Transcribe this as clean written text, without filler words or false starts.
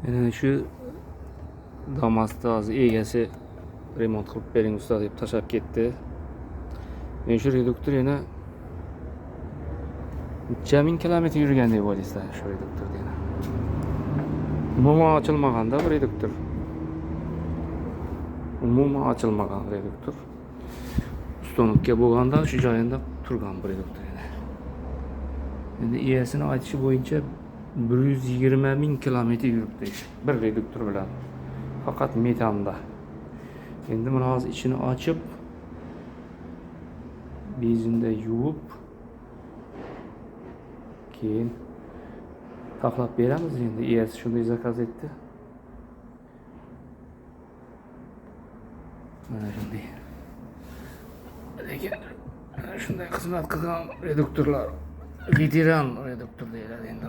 Yani şu damasda hozir egasi remont qilib bering ustoz deb tashlab ketdi. Men shu reduktor yana necha ming kilometr yurgan deb o'ylaysizlar shu reduktor yana. Umuman ochilmaganda bu reduktor. Umuman ochilmagan reduktor. Ustonovka bo'lganda shu joyida turgan bu reduktor yana. Endi egasini aytishi bo'yicha 120 ming kilometr yuribdi bir reduktor bilan. Faqat metanda. Endi buni hozir ichini ochib bezinda yuvib keyin taxlab beramiz. Endi egasi shunday zakaz etdi. Mana shunday. Lekin shunday xizmat qilgan reduktorlar veteran reduktor deyiladi endi.